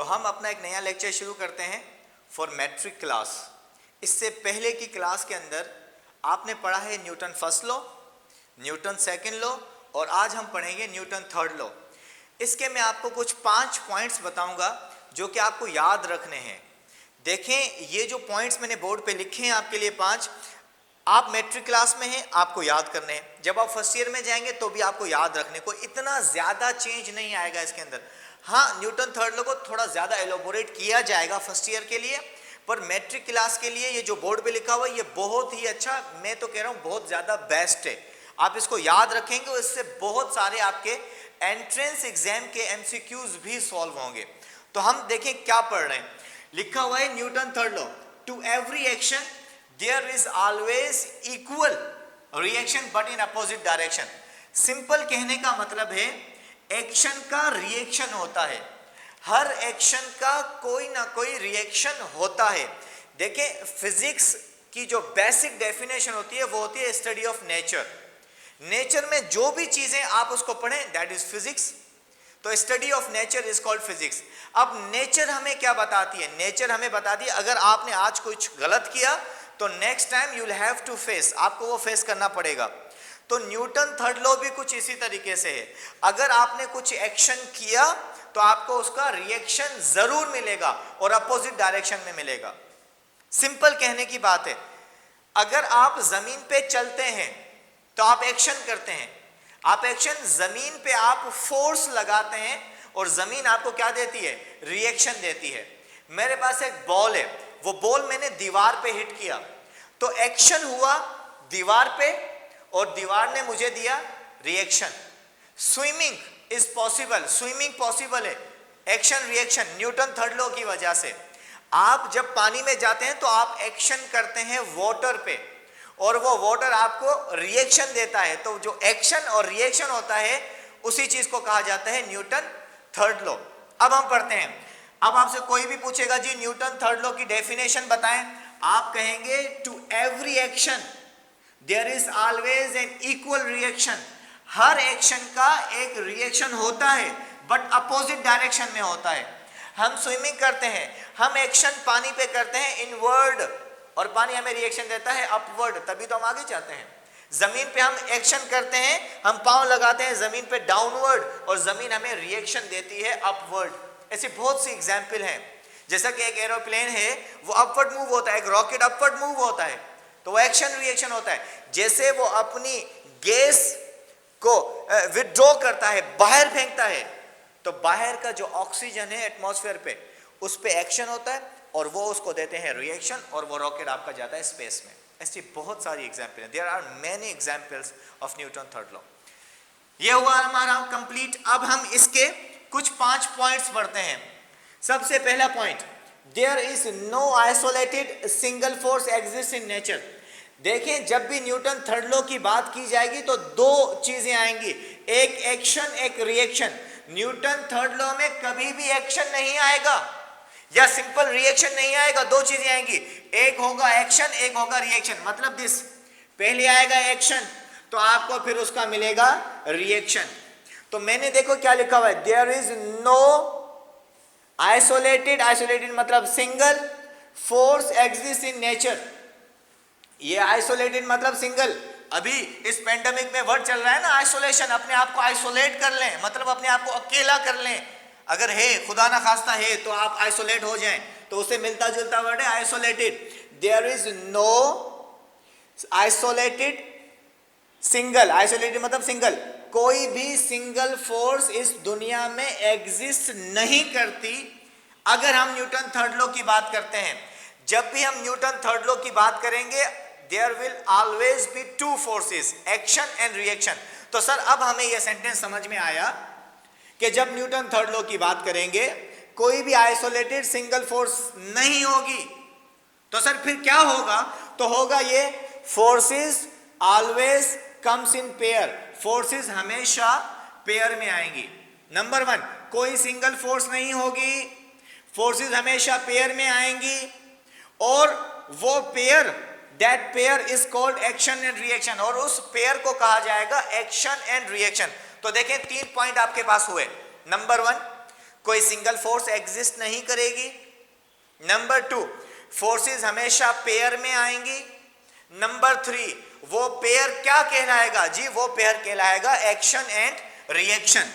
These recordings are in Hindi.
तो हम अपना एक नया लेक्चर शुरू करते हैं फॉर मैट्रिक क्लास। इससे पहले की क्लास के अंदर आपने पढ़ा है Newton first law, Newton second law और आज हम पढ़ेंगे न्यूटन थर्ड लॉ। इसके मैं आपको कुछ 5 पॉइंट्स बताऊंगा जो कि आपको याद रखने हैं। देखें ये जो पॉइंट्स मैंने बोर्ड पे लिखे हैं आपके लिए 5, आप मैट्रिक क्लास में हैं, आपको याद करने हैं। जब आप फर्स्ट ईयर में जाएंगे तो भी आपको याद रखने को, इतना ज़्यादा चेंज नहीं आएगा इसके अंदर। हाँ, न्यूटन थर्ड लॉ को थोड़ा ज़्यादा एलोबोरेट किया जाएगा फर्स्ट ईयर के लिए, पर मैट्रिक क्लास के लिए ये जो बोर्ड पे लिखा हुआ है ये बहुत ही अच्छा, मैं तो कह रहा हूँ बहुत ज़्यादा बेस्ट है। आप इसको याद रखेंगे और इससे बहुत सारे आपके एंट्रेंस एग्जाम के एमसीक्यूज भी सॉल्व होंगे। तो हम देखें क्या पढ़ रहे हैं। लिखा हुआ है Newton third law, to every action there is always equal reaction but in opposite direction. Simple कहने का मतलब है एक्शन का रिएक्शन होता है, हर एक्शन का कोई ना कोई रिएक्शन होता है। देखें फिजिक्स की जो बेसिक डेफिनेशन होती है वो होती है स्टडी ऑफ नेचर। नेचर में जो भी चीजें आप उसको पढ़ें दैट इज फिजिक्स। तो study of nature is called physics. अब नेचर हमें क्या बताती है? नेचर हमें बताती है अगर आपने आज कुछ गलत किया तो next time you will have to face, आपको वो फेस करना पड़ेगा। तो न्यूटन थर्ड लॉ भी कुछ इसी तरीके से है। अगर आपने कुछ एक्शन किया तो आपको उसका रिएक्शन जरूर मिलेगा और अपोजिट डायरेक्शन में मिलेगा। सिंपल कहने की बात है, अगर आप जमीन पे चलते हैं तो आप एक्शन करते हैं, आप एक्शन जमीन पे आप फोर्स लगाते हैं और जमीन आपको क्या देती है? रिएक्शन देती है। मेरे पास एक बॉल है, वो बॉल मैंने दीवार पे हिट किया तो एक्शन हुआ दीवार पे और दीवार ने मुझे दिया reaction. Swimming is possible, swimming possible है, action reaction Newton third law की वजह से। आप जब पानी में जाते हैं तो आप एक्शन करते हैं वाटर पे और वो वाटर आपको रिएक्शन देता है। तो जो एक्शन और रिएक्शन होता है उसी चीज को कहा जाता है न्यूटन थर्ड लॉ। अब हम पढ़ते हैं। अब आपसे कोई भी पूछेगा जी न्यूटन थर्ड लॉ की डेफिनेशन बताएं, आप कहेंगे to every action there is always an equal reaction. हर एक्शन का एक रिएक्शन होता है बट अपोजिट डायरेक्शन में होता है। हम स्विमिंग करते हैं, हम एक्शन पानी पे करते हैं इनवर्ड और पानी हमें रिएक्शन देता है अपवर्ड, तभी तो हम आगे जाते हैं। जमीन पे हम एक्शन करते हैं, हम पांव लगाते हैं जमीन पे डाउनवर्ड और जमीन हमें रिएक्शन देती है अपवर्ड। ऐसे बहुत सी एग्जाम्पल हैं। जैसा कि एक एरोप्लेन है वो अपवर्ड मूव होता है, एक रॉकेट अपवर्ड मूव होता है, तो वो एक्शन रिएक्शन होता है। जैसे वो अपनी गैस को विथड्रॉ करता है, बाहर फेंकता है, तो बाहर का जो ऑक्सीजन है एटमॉस्फेयर पे उस पे एक्शन होता है और वो उसको देते हैं रिएक्शन और वो रॉकेट आपका जाता है स्पेस में। ऐसी बहुत सारी एग्जाम्पल हैं। There are many examples of Newton third law. ये हुआ हमारा कंप्लीट। अब हम इसके कुछ 5 पॉइंट्स पढ़ते हैं। सबसे पहला point, there is no isolated single force exist in nature. देखें जब भी न्यूटन थर्ड लॉ की बात की जाएगी तो 2 चीजें आएंगी, एक एक्शन एक रिएक्शन। न्यूटन थर्ड लॉ में कभी भी एक्शन नहीं आएगा या सिंपल रिएक्शन नहीं आएगा, 2 चीजें आएंगी, एक होगा एक्शन एक होगा रिएक्शन। मतलब दिस, पहले आएगा एक्शन तो आपको फिर उसका मिलेगा रिएक्शन। तो मैंने देखो क्या लिखा हुआ है, there is no isolated, isolated मतलब single force exist in nature. ये आइसोलेटेड मतलब सिंगल। अभी इस पेंडेमिक में वर्ड चल रहा है ना आइसोलेशन, अपने आप को आइसोलेट कर लें, मतलब अपने आप को अकेला कर लें। अगर है खुदा ना खास्ता है तो आप आइसोलेट हो जाएं, तो उससे मिलता जुलता वर्ड है isolated. There is no isolated single, isolated मतलब सिंगल, कोई भी सिंगल फोर्स इस दुनिया में एग्जिस्ट नहीं करती। अगर हम न्यूटन थर्ड लॉ की बात करते हैं, जब भी हम न्यूटन थर्ड लॉ की बात करेंगे there will always be 2 forces, action and reaction. तो सर अब हमें यह सेंटेंस समझ में आया कि जब न्यूटन थर्ड लॉ की बात करेंगे कोई भी आइसोलेटेड सिंगल फोर्स नहीं होगी, तो सर फिर क्या होगा? तो होगा ये forces always comes in pair, forces हमेशा पेयर में आएंगी। नंबर 1, कोई सिंगल फोर्स नहीं होगी, फोर्सेस हमेशा पेयर में आएंगी और वो pair, that pair is called action and reaction, और उस पेयर को कहा जाएगा एक्शन एंड रिएक्शन। तो देखें 3 पॉइंट आपके पास हुए। नंबर 1, कोई सिंगल फोर्स एग्जिस्ट नहीं करेगी। नंबर 2, फोर्सेस हमेशा पेयर में आएंगी। नंबर 3, वो पेयर क्या कहलाएगा जी? वो पेयर कहलाएगा एक्शन एंड रिएक्शन।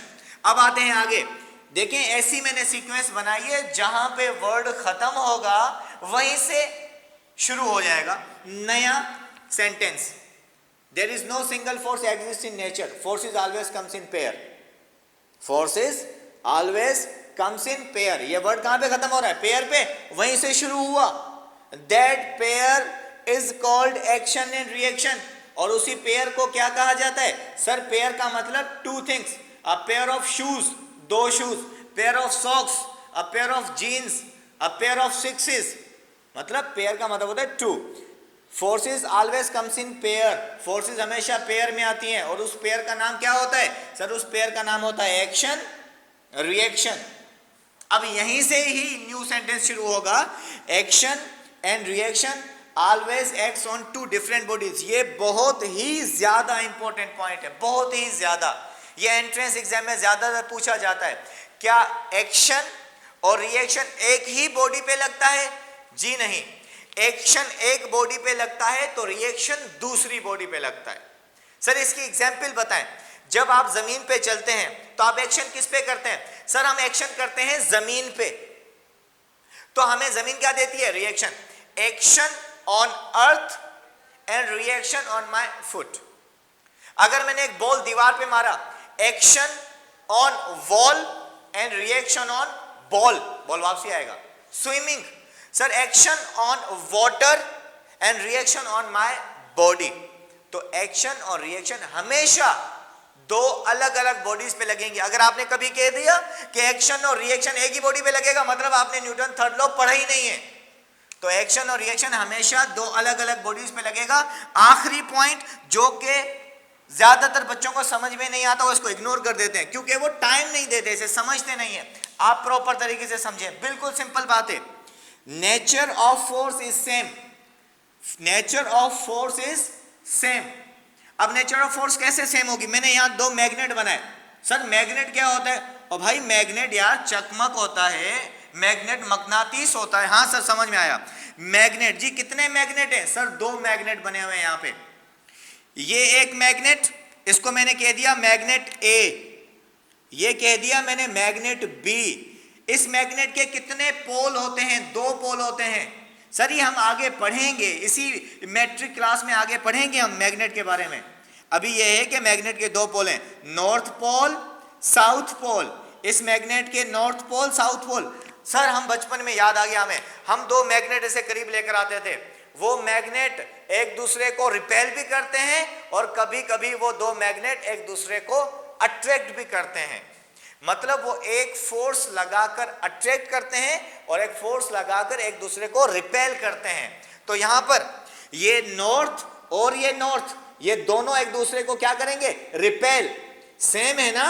अब आते हैं आगे, देखें ऐसी मैंने सीक्वेंस बनाई है जहां पे वर्ड खत्म होगा वहीं से शुरू हो जाएगा नया sentence. There is no single force exist in nature, forces always comes in pair, forces always comes in pair. ये वर्ड कहां पे खत्म हो रहा है? पेयर पे, वहीं से शुरू हुआ। That pair is called action and reaction. और उसी पेयर को क्या कहा जाता है? सर पेयर का मतलब two things, a pair of shoes, दो shoes, pair of socks, a pair of jeans, a pair of sixes. मतलब पेयर का मतलब होता है two. Forces always comes in pair, forces हमेशा पेयर में आती हैं। और उस पेयर का नाम क्या होता है? सर उस पेयर का नाम होता है एक्शन रिएक्शन। अब यहीं से ही न्यू सेंटेंस शुरू होगा, action and reaction always acts on two different bodies. ये बहुत ही ज्यादा इंपॉर्टेंट पॉइंट है, बहुत ही ज्यादा। ये एंट्रेंस एग्जाम में ज्यादातर पूछा जाता है। क्या एक्शन और रिएक्शन एक ही बॉडी पे लगता है? जी नहीं, एक्शन एक बॉडी पे लगता है तो रिएक्शन दूसरी बॉडी पे लगता है। सर इसकी एग्जाम्पल बताएं। जब आप जमीन पे चलते हैं तो आप एक्शन किस पे करते हैं? सर हम एक्शन करते हैं जमीन पे, तो हमें जमीन क्या देती है? Reaction. Action on earth and reaction on my foot. अगर मैंने एक बॉल दीवार पे मारा, action on wall and reaction on ball, ball वापसी आएगा। Swimming, sir action on water and reaction on my body. तो एक्शन और रिएक्शन हमेशा दो अलग अलग बॉडीज पे लगेंगे। अगर आपने कभी कह दिया कि एक्शन और रिएक्शन एक ही बॉडी पे लगेगा, मतलब आपने न्यूटन थर्ड लॉ पढ़ा ही नहीं है। तो एक्शन और रिएक्शन हमेशा दो अलग अलग बॉडीज पे लगेगा। आखिरी पॉइंट जो कि ज्यादातर बच्चों को समझ में नहीं आता, वो इसको इग्नोर कर देते हैं क्योंकि वो टाइम नहीं देते, इसे समझते नहीं है। आप प्रॉपर तरीके से समझें, बिल्कुल सिंपल बात है। Nature of force is same, nature of force is same. अब नेचर ऑफ फोर्स कैसे सेम होगी? मैंने यहां दो मैग्नेट बनाए। सर मैग्नेट क्या होता है? और भाई मैग्नेट यार चकमक होता है, मैग्नेट मकनातीस होता है। हाँ सर समझ में आया। मैग्नेट जी कितने मैग्नेट हैं? सर दो मैग्नेट बने हुए हैं यहां पे। ये एक मैग्नेट, इसको मैंने कह दिया मैग्नेट ए, ये कह दिया मैंने मैग्नेट बी। इस मैग्नेट के कितने पोल होते हैं? दो पोल होते हैं। सर ये हम आगे पढ़ेंगे, इसी मैट्रिक क्लास में आगे पढ़ेंगे हम मैग्नेट के बारे में। अभी ये है कि मैग्नेट के दो पोल हैं, नॉर्थ पोल साउथ पोल। इस मैग्नेट के north pole south pole. Sir हम बचपन में याद आ गया हमें, हम दो मैग्नेट ऐसे करीब लेकर आते थे, वो मैग्नेट एक दूसरे को रिपेल भी करते हैं और कभी कभी वो दो मैग्नेट एक दूसरे को अट्रैक्ट भी करते हैं। मतलब वो एक फोर्स लगाकर अट्रैक्ट करते हैं और एक फोर्स लगाकर एक दूसरे को रिपेल करते हैं। तो यहां पर ये नॉर्थ और ये नॉर्थ, ये दोनों एक दूसरे को क्या करेंगे? रिपेल। सेम है ना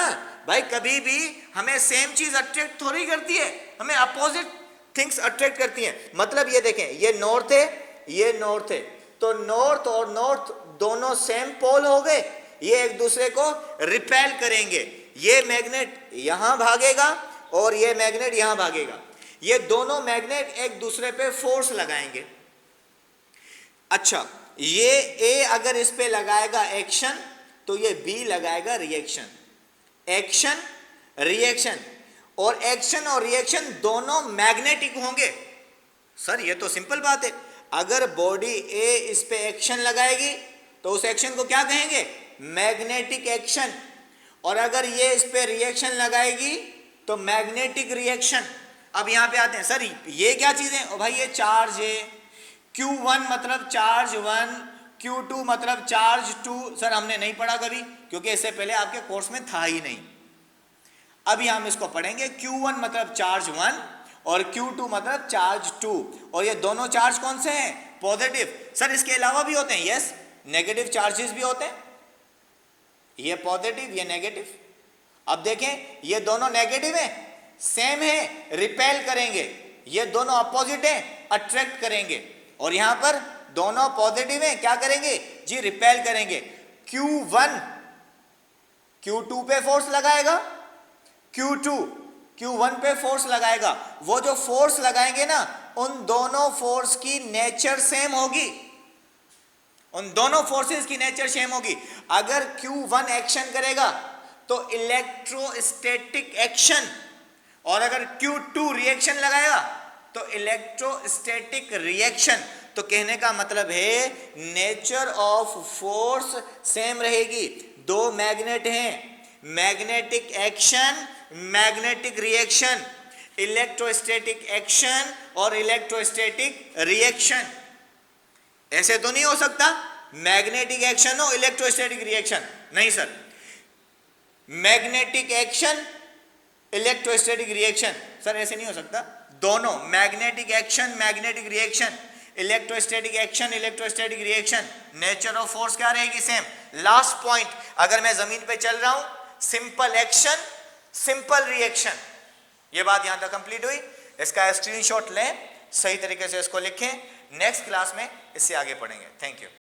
भाई, कभी भी हमें सेम चीज अट्रैक्ट थोड़ी करती है, हमें अपोजिट थिंग्स अट्रैक्ट करती हैं। मतलब ये देखें, ये नॉर्थ है, ये नॉर्थ है, तो नॉर्थ और नॉर्थ दोनों सेम पोल हो गए, ये एक दूसरे को रिपेल करेंगे। ये मैग्नेट यहां भागेगा और ये मैग्नेट यहां भागेगा, ये दोनों मैग्नेट एक दूसरे पे फोर्स लगाएंगे। अच्छा, ये ए अगर इस पे लगाएगा एक्शन तो ये बी लगाएगा रिएक्शन। एक्शन रिएक्शन, और एक्शन और रिएक्शन दोनों मैग्नेटिक होंगे। सर ये तो सिंपल बात है, अगर बॉडी ए इस पे एक्शन लगाएगी तो उस एक्शन को क्या कहेंगे? Magnetic action. और अगर ये इस पे रिएक्शन लगाएगी तो मैग्नेटिक रिएक्शन। अब यहां पे आते हैं, सर ये क्या चीजें? और भाई ये चार्ज है, Q1 मतलब चार्ज 1, Q2 मतलब चार्ज 2। सर हमने नहीं पढ़ा कभी, क्योंकि इससे पहले आपके कोर्स में था ही नहीं। अभी हम इसको पढ़ेंगे। Q1 मतलब चार्ज 1 और Q2 मतलब चार्ज 2। और ये दोनों चार्ज कौन से हैं? पॉजिटिव। सर इसके अलावा भी होते हैं, यस, नेगेटिव चार्जेस भी होते हैं, ये पॉजिटिव ये नेगेटिव। अब देखें ये दोनों नेगेटिव है, सेम है, रिपेल करेंगे। ये दोनों अपोजिट है, अट्रैक्ट करेंगे। और यहां पर दोनों पॉजिटिव है, क्या करेंगे जी? रिपेल करेंगे। Q1 Q2 पे फोर्स लगाएगा, Q2 Q1 पे फोर्स लगाएगा, वो जो फोर्स लगाएंगे ना उन दोनों फोर्स की नेचर सेम होगी, उन दोनों फोर्सेस की नेचर सेम होगी। अगर Q1 एक्शन करेगा तो इलेक्ट्रोस्टैटिक एक्शन, और अगर Q2 रिएक्शन लगाएगा तो इलेक्ट्रोस्टैटिक रिएक्शन। तो कहने का मतलब है नेचर ऑफ फोर्स सेम रहेगी। दो मैग्नेट हैं, magnetic action, magnetic reaction, electrostatic action और इलेक्ट्रोस्टैटिक रिएक्शन। ऐसे तो नहीं हो सकता मैग्नेटिक एक्शन हो इलेक्ट्रोस्टैटिक रिएक्शन, नहीं sir. Magnetic action electrostatic reaction, sir ऐसे नहीं हो सकता। दोनों magnetic action magnetic reaction, electrostatic action electrostatic reaction, nature of force क्या रहेगी? सेम। लास्ट पॉइंट, अगर मैं जमीन पे चल रहा हूं सिंपल एक्शन सिंपल रिएक्शन। ये बात यहां तक कंप्लीट हुई। इसका स्क्रीनशॉट लें, सही तरीके से इसको लिखें, नेक्स्ट क्लास में इससे आगे पढ़ेंगे। Thank you.